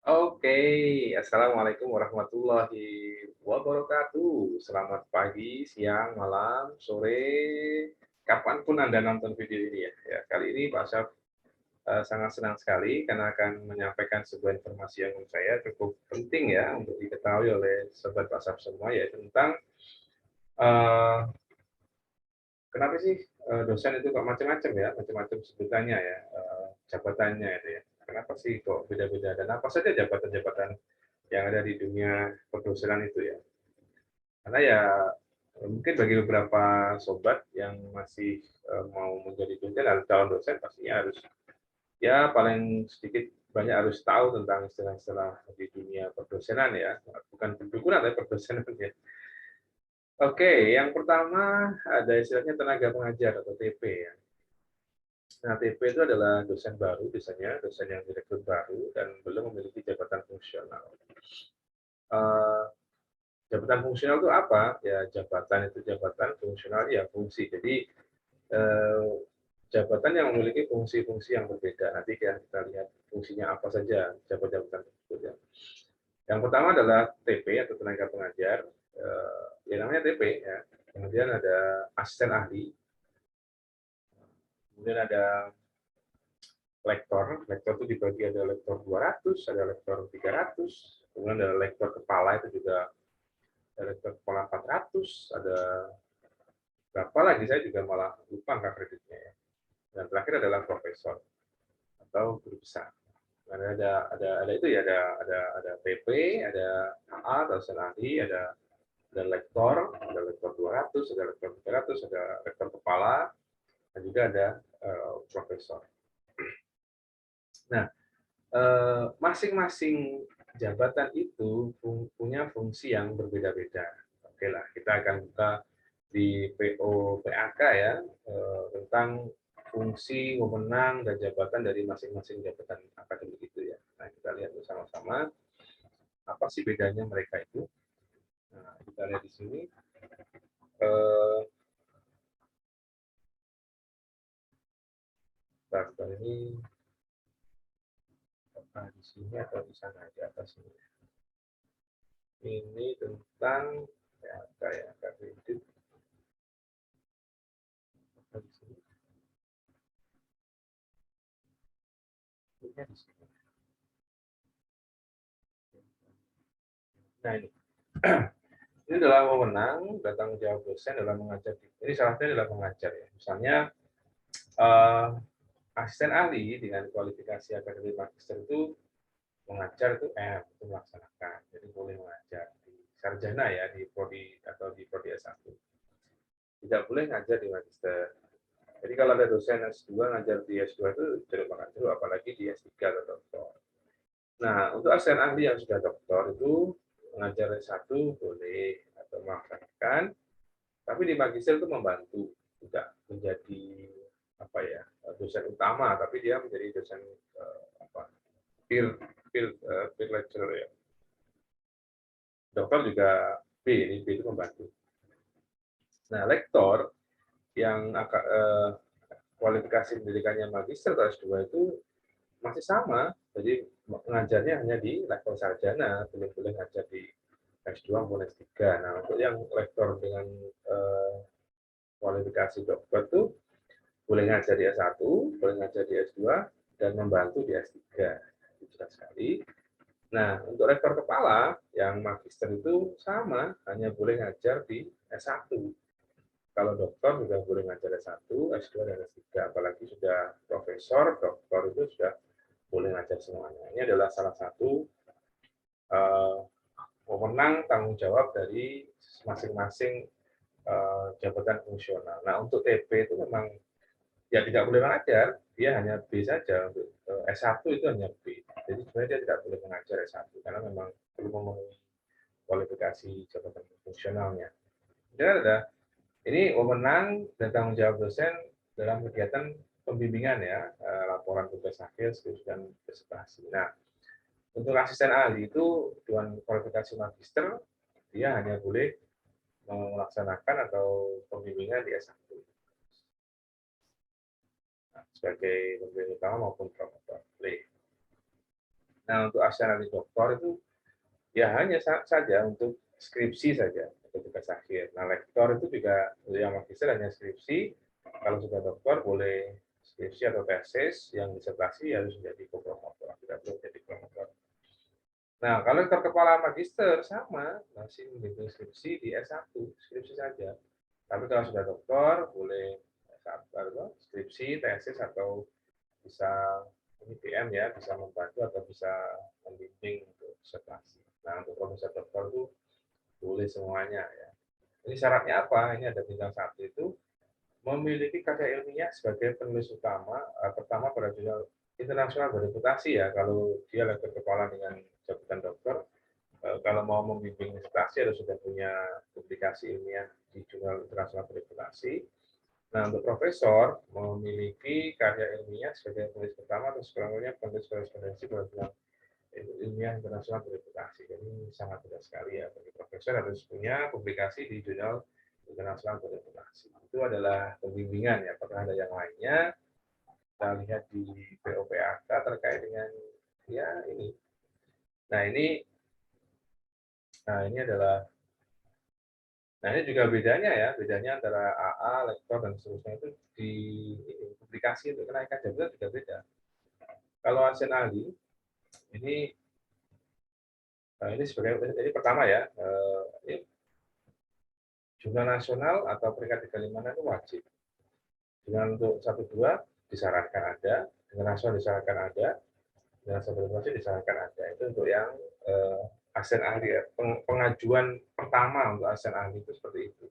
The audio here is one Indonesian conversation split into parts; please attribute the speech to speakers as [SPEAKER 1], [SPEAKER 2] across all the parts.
[SPEAKER 1] Oke, assalamualaikum warahmatullahi wabarakatuh. Selamat pagi, siang, malam, sore, kapanpun Anda nonton video ini ya. Ya, kali ini Pak Syaf sangat senang sekali karena akan menyampaikan sebuah informasi yang menurut saya cukup penting ya untuk diketahui oleh sobat Pak Syaf semua, yaitu tentang eh, kenapa sih dosen itu kok macam-macam ya, macam-macam sebutannya ya, jabatannya itu ya. Kenapa sih kok beda-beda dan apa saja jabatan-jabatan yang ada di dunia perdosenan itu ya. Karena ya mungkin bagi beberapa sobat yang masih mau menjadi dosen atau calon dosen pastinya harus ya paling sedikit banyak harus tahu tentang istilah-istilah di dunia perdosenan ya, bukan perdukunan tapi perdosenan ya. Oke, yang pertama ada istilahnya tenaga pengajar atau TP ya. Nah, TP itu adalah dosen baru, biasanya dosen yang direkrut baru dan belum memiliki jabatan fungsional. Eh, Jabatan fungsional itu apa? Ya, jabatan itu jabatan, fungsional ya fungsi. Jadi, eh, jabatan yang memiliki fungsi-fungsi yang berbeda. Nanti kita lihat fungsinya apa saja jabatan-jabatan tersebut ya. Yang pertama adalah TP atau tenaga pengajar. Ya namanya TP ya. Kemudian ada asisten ahli. Kemudian ada lektor. Lektor itu dibagi ada lektor 200, ada lektor 300. Kemudian ada lektor kepala itu juga ada lektor kepala 400, ada berapa lagi saya juga malah lupa angka kreditnya ya. Dan terakhir adalah profesor atau guru besar. Nah, ada itu ya ada PP, ada AA atau senadi, ada lektor 200, ada lektor 300, ada lektor kepala, dan juga ada profesor. Nah, masing-masing jabatan itu punya fungsi yang berbeda-beda. Oke lah, kita akan buka di PO PAK ya tentang fungsi, wewenang, dan jabatan dari masing-masing jabatan akademik itu ya. Nah, kita lihat bersama-sama apa sih bedanya mereka itu. Nah, kita lihat di sini. Eh, ini di sini atau di sana di atas ini. Ini tentang PAK ya, kredit. Di sini. Ini di sini. Nah, ini. Ini adalah wewenang dan tanggung jawab dosen dalam mengajar. Ini salah satunya adalah mengajar ya. Misalnya eh, asisten ahli dengan kualifikasi akademik magister itu mengajar itu itu melaksanakan. Jadi boleh mengajar di sarjana ya di prodi atau di prodi S1. Tidak boleh ngajar di magister. Jadi kalau ada dosen S2 ngajar di S2 itu jeruk makan jeruk, apalagi di S3 atau doktor. Nah, untuk asisten ahli yang sudah doktor itu mengajar S1 boleh atau melaksanakan. Tapi di magister itu membantu, tidak menjadi apa ya dosen utama, tapi dia menjadi dosen apa peer peer, peer lecturer ya. Dokter juga B, ini B itu membantu. Nah, lektor yang kualifikasi pendidikannya magister atau S2 itu masih sama, jadi mengajarnya hanya di level sarjana, belum boleh ngajar di S2 maupun S3. Nah, untuk yang lektor dengan kualifikasi dokter itu boleh ngajar di S1, boleh ngajar di S2, dan membantu di S3. Itu jelas sekali. Nah, untuk rektor kepala yang magister itu sama, hanya boleh ngajar di S1. Kalau dokter juga boleh ngajar S1, S2, dan S3. Apalagi sudah profesor, dokter itu sudah boleh ngajar semuanya. Ini adalah salah satu wewenang tanggung jawab dari masing-masing jabatan fungsional. Nah, untuk TP itu memang ya tidak boleh mengajar, dia hanya B saja. Untuk S1 itu hanya B. Jadi sebenarnya dia tidak boleh mengajar S1 karena memang belum memenuhi kualifikasi jabatan fungsionalnya. Dan ada ini wewenang dan tanggung jawab dosen dalam kegiatan pembimbingan ya, laporan tugas akhir, skripsi dan presentasi. Nah, untuk asisten ahli itu dengan kualifikasi magister, dia hanya boleh melaksanakan atau pembimbingan di S1. Sebagai pembimbing utama maupun promotor. Nah, untuk ASEAN ahli doktor itu ya hanya saja untuk skripsi saja atau tugas akhir. Nah, lektor itu juga yang magister hanya skripsi. Kalau sudah doktor boleh skripsi atau tesis, yang disertasi harus menjadi co-promotor, tidak perlu menjadi promotor. Nah, kalau lektor kepala magister sama, masih membimbing skripsi di S1, skripsi saja. Tapi kalau sudah doktor, boleh skripsi, tesis, atau bisa ini PM ya, bisa membantu atau bisa membimbing untuk disertasi. Nah, untuk profesor doktor itu boleh semuanya ya. Ini syaratnya apa? Ini ada bintang satu itu memiliki karya ilmiah sebagai penulis utama pertama pada jurnal internasional bereputasi ya. Kalau dia lektor kepala dengan jabatan doktor, kalau mau membimbing disertasi harus sudah punya publikasi ilmiah di jurnal internasional bereputasi. Nah, untuk profesor memiliki karya ilmiah sebagai penulis pertama atau sekurang-kurangnya penulis korespondensi pada jurnal ilmiah internasional bereputasi. Jadi sangat mudah sekali ya bagi profesor harus punya publikasi di jurnal internasional bereputasi. Itu adalah pembimbingan ya. Apakah ada yang lainnya? Kita lihat di POPAK terkait dengan ya ini. Nah ini adalah. Nah ini juga bedanya ya, bedanya antara AA, lektor dan seterusnya itu di publikasi untuk kenaikan jabatan juga beda. Kalau ASEAN ahli ini sebagai ini pertama ya, ini jurnal nasional atau peringkat 35 itu wajib. Dengan untuk 1-2 disarankan ada, dengan nasional disarankan ada, dengan sebelumnya disarankan ada. Itu untuk yang ASEAN ahli ya. Pengajuan pertama untuk ASEAN ahli itu seperti itu.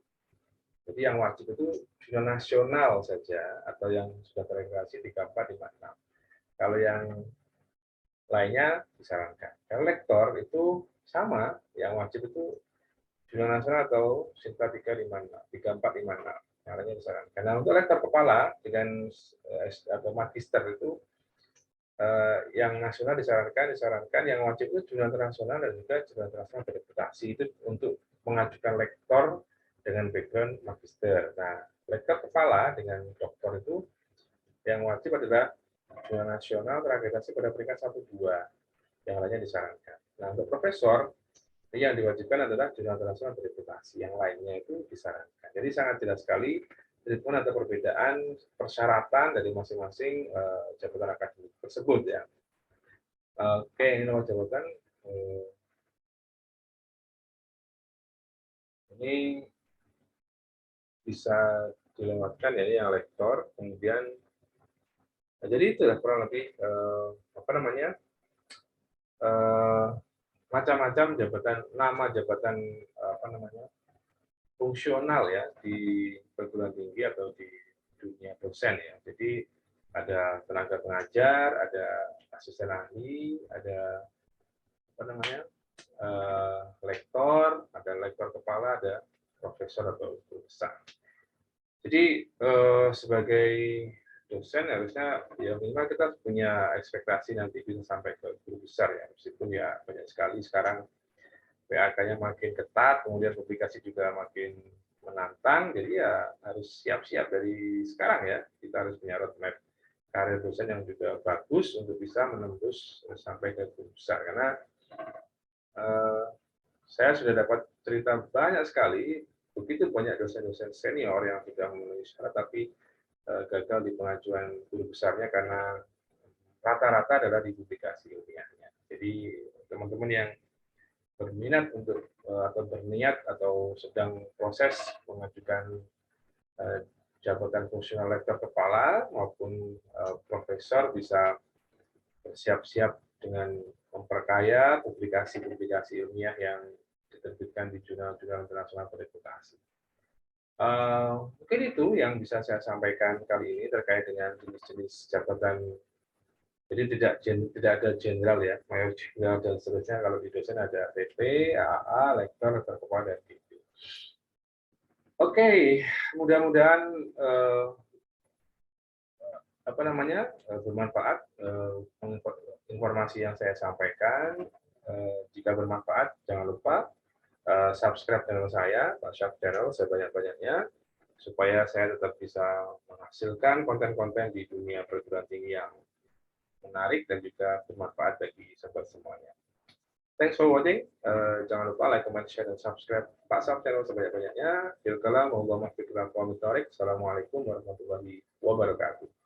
[SPEAKER 1] Jadi yang wajib itu jurnal nasional saja atau yang sudah teregistrasi 3456. Kalau yang lainnya disarankan. Kalau lektor itu sama, yang wajib itu jurnal nasional atau SINTA 3456. Yang lainnya disarankan. Nah, untuk lektor kepala dengan atau magister itu yang nasional disarankan, yang wajib itu jurnal internasional dan juga jurnal internasional bereputasi itu untuk mengajukan lektor dengan background magister. Nah, lektor kepala dengan doktor itu yang wajib adalah jurnal nasional terakreditasi pada peringkat 1-2, yang lainnya disarankan. Nah, untuk profesor yang diwajibkan adalah jurnal internasional bereputasi, yang lainnya itu disarankan. Jadi sangat jelas sekali meskipun ada perbedaan persyaratan dari masing-masing jabatan akademik tersebut ya. Oke, ini nomor jabatan. Ini bisa dilewatkan ya, yang lektor, kemudian jadi itu ya kurang lebih apa namanya macam-macam jabatan, nama jabatan apa namanya fungsional ya di perguruan tinggi atau di dunia dosen ya. Jadi ada tenaga pengajar, ada asisten ahli, ada apa namanya lektor, ada lektor kepala, ada profesor atau guru besar. Jadi sebagai dosen harusnya ya minimal kita punya ekspektasi nanti bisa sampai ke guru besar ya. Meskipun ya banyak sekali sekarang PAK-nya makin ketat, kemudian publikasi juga makin menantang, jadi ya harus siap-siap dari sekarang ya. Kita harus punya roadmap karir dosen yang juga bagus untuk bisa menembus sampai ke guru besar. Karena saya sudah dapat cerita banyak sekali, begitu banyak dosen-dosen senior yang sudah memenuhi syarat, tapi gagal di pengajuan guru besarnya karena rata-rata adalah di publikasi ilmiahnya. Jadi teman-teman yang berminat untuk atau berniat atau sedang proses mengajukan jabatan fungsional lektor kepala maupun profesor bisa bersiap-siap dengan memperkaya publikasi-publikasi ilmiah yang diterbitkan di jurnal-jurnal internasional bereputasi. Mungkin itu yang bisa saya sampaikan kali ini terkait dengan jenis-jenis jabatan. Jadi tidak ada jenderal ya, mayor jenderal dan seterusnya. Kalau di dosen ada PP, AA, lektor, lektor kepala, dan PP. Oke, mudah-mudahan apa namanya bermanfaat informasi yang saya sampaikan. Jika bermanfaat, jangan lupa subscribe channel saya, Pak Syaf Channel sebanyak-banyaknya, supaya saya tetap bisa menghasilkan konten-konten di dunia perguruan tinggi yang menarik dan juga bermanfaat bagi sobat Thanks for watching. Jangan lupa like, comment, share, dan subscribe Pak Sam channel sebanyak-banyaknya. Assalamualaikum warahmatullahi wabarakatuh.